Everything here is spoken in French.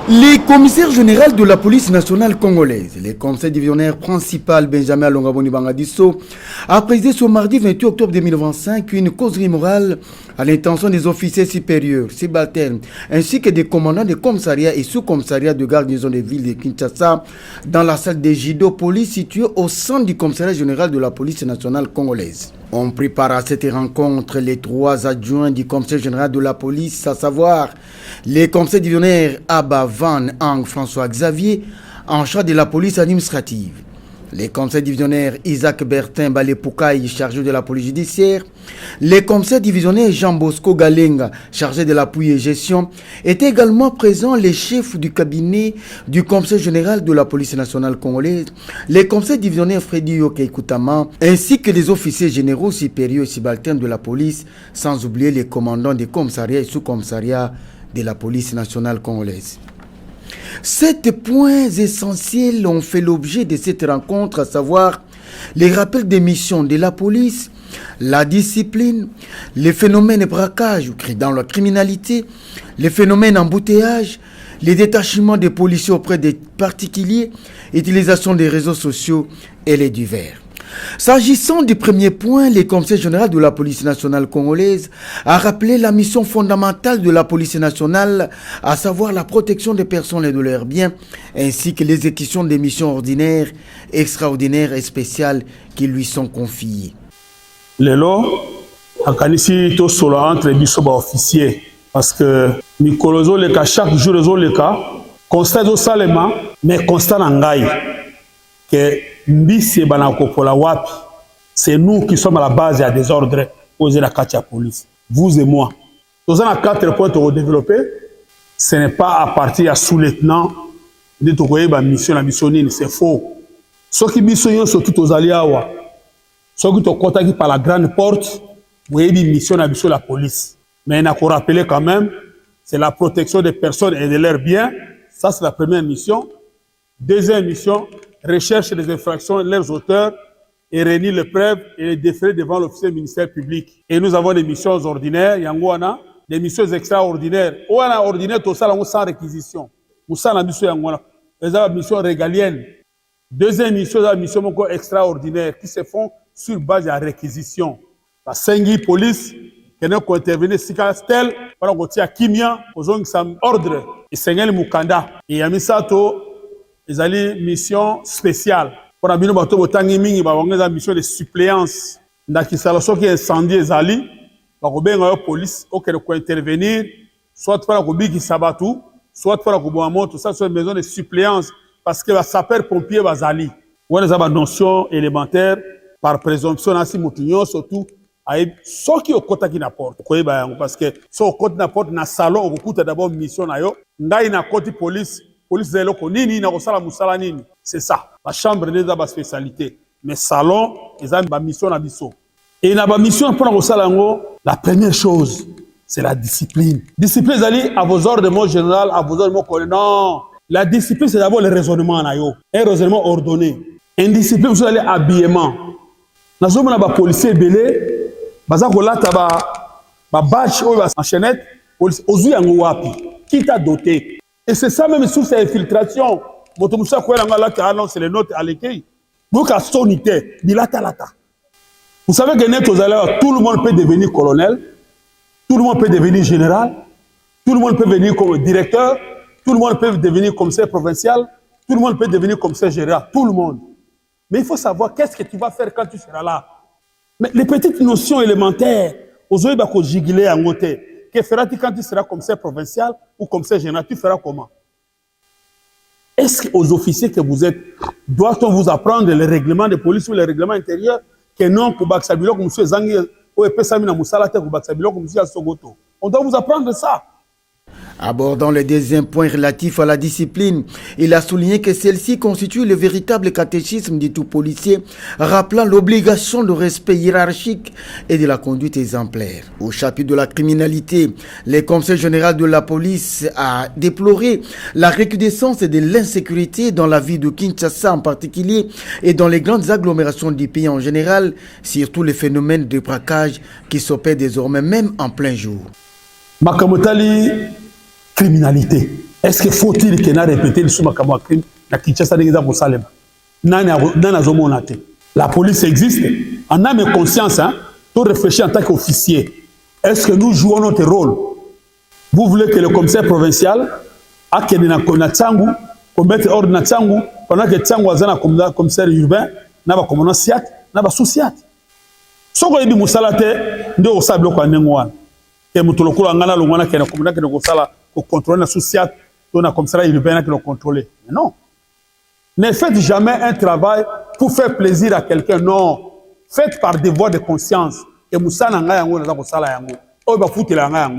Les commissaires généraux de la police nationale congolaise, le conseil divisionnaire principal Benjamin Longaboni Bangadisso, a présidé ce mardi 28 octobre 2025 une causerie morale à l'intention des officiers supérieurs, subalternes, ainsi que des commandants de commissariats et sous-commissariats de garnison des villes de Kinshasa dans la salle des Jido Police située au centre du commissariat général de la police nationale congolaise. On prépare à cette rencontre les trois adjoints du commissaire général de la police, à savoir les commissaires divisionnaires Abba Van Ang François Xavier, en charge de la police administrative, les commissaires divisionnaires Isaac Bertin Balepoukaï, chargé de la police judiciaire, les commissaires divisionnaires Jean Bosco Galenga, chargé de l'appui et gestion, étaient également présents les chefs du cabinet du commissaire général de la police nationale congolaise, les commissaires divisionnaires Freddy Yoke Koutama, ainsi que les officiers généraux supérieurs et subalternes de la police, sans oublier les commandants des commissariats et sous-commissariats de la police nationale congolaise. 7 points essentiels ont fait l'objet de cette rencontre, à savoir les rappels des missions de la police, la discipline, les phénomènes de braquage dans la criminalité, les phénomènes d'embouteillage, les détachements des policiers auprès des particuliers, l'utilisation des réseaux sociaux et les divers. S'agissant du premier point, le commissaire général de la police nationale congolaise a rappelé la mission fondamentale de la police nationale, à savoir la protection des personnes et de leurs biens, ainsi que l'exécution des missions ordinaires, extraordinaires et spéciales qui lui sont confiées. Lelo, akanisi to solo entre bisoba officier, parce que Mikolozo le cas chaque jour le cas, constat au salema, mais constat n'angai que Mbisi Banakopola Wapi, c'est nous qui sommes à la base à des ordres posés la Katia Police. Vous et moi. Nous avons 4 points à développer. Ce n'est pas à partir à sous-lieutenant de Tokoye la mission, c'est faux. Ceux qui mission sont tous aux Aliawa. Ceux qui sont contactés par la grande porte, vous avez une mission à la police. Mais il faut rappeler quand même, c'est la protection des personnes et de leurs biens. Ça, c'est la première mission. Deuxième mission, recherche des infractions, leurs auteurs, et réunir les preuves et les déférer devant l'officier ministère public. Et nous avons des missions ordinaires, Yangouana, des missions extraordinaires. Ouana ordinaire, tout ça, sans réquisition. Nous sommes la mission Yangouana. Les missions régaliennes. Deuxième mission, la mission extraordinaire, qui se font sur base de la réquisition. La Sengi police, qui n'a pas intervenu, si tel, par exemple, à Kimia, aux ordre, et Sengel Mukanda. Et Yamisato, ils allaient mission spéciale. Pour la mission de suppléance. Dans qui qui incendie les alliés, la police, qui peut intervenir, soit pour la Kobi Sabatou, soit pour la Koboamo, tout ça, c'est une maison de suppléance. Parce que la sapeur-pompier va zali. On a une notion élémentaire, par présomption, ainsi, Moutignon, surtout, ceux qui ont côté qui n'apporte. Parce que ceux qui ont n'apporte dans le salon, on écoute d'abord une mission. N'a pas côté police. Police de l'oko nini na kosala musala nini, c'est ça. La chambre n'est pas spécialité, mais salon ils ont une mission na biso. Et na ba mission pour kosala ngo, la première chose c'est la discipline. Discipline zali à vos ordres mon général, à vos ordres mon colonel. Non, la discipline c'est d'abord le raisonnement na yo, un raisonnement ordonné. Indiscipline vous allez habillement. Na zoma na ba policier belé, baza ko lata ba badge ou ba chaînette, police ozu yango wapi? Qui t'a doté? Et c'est ça même sous ces infiltrations. C'est les notes à l'écueil. Donc à sonité, vous savez que tout le monde peut devenir colonel, tout le monde peut devenir général, tout le monde peut devenir comme directeur, tout le monde peut devenir commissaire provincial, tout le monde peut devenir commissaire général, tout le monde. Mais il faut savoir qu'est-ce que tu vas faire quand tu seras là. Mais les petites notions élémentaires, aux yeux de giguler en côté. Que feras-tu quand tu seras commissaire provincial ou commissaire général? Tu feras comment? Est-ce qu'aux officiers que vous êtes, doit-on vous apprendre les règlements de police ou les règlements intérieurs? Que non, on doit vous apprendre ça. Abordant le deuxième point relatif à la discipline, il a souligné que celle-ci constitue le véritable catéchisme du tout policier, rappelant l'obligation de respect hiérarchique et de la conduite exemplaire. Au chapitre de la criminalité, le conseil général de la police a déploré la recrudescence de l'insécurité dans la ville de Kinshasa en particulier et dans les grandes agglomérations du pays en général, surtout les phénomènes de braquage qui s'opèrent désormais même en plein jour. Makamotali criminalité. Est-ce que faut-il que na répéter le sous-makamwa crime na Kinshasa n'existe pas salem? La police existe. En âme et conscience, hein, pour réfléchir en tant qu'officier. Est-ce que nous jouons notre rôle? Vous voulez que le commissaire provincial a qu'il y ait un Tsangu, pour mettre ordre dans Tsangu, pendant que Tsangu a un commissaire urbain, n'a pas comme un siat, n'a pas sous-siat. Ce qu'on dit, Moussalate, de Osablo Kwanengouan, que Moutolokula Ngana Lungana, qui est un commandant qui est contrôlé, un sous-siat, qui est un commissaire urbain qui est contrôlé. Mais non. Ne faites jamais un travail pour faire plaisir à quelqu'un. Non. Faites par devoir de conscience. Et Moussa Nanga Yango, Sala Yango. Oh, bah, foutez la Yango.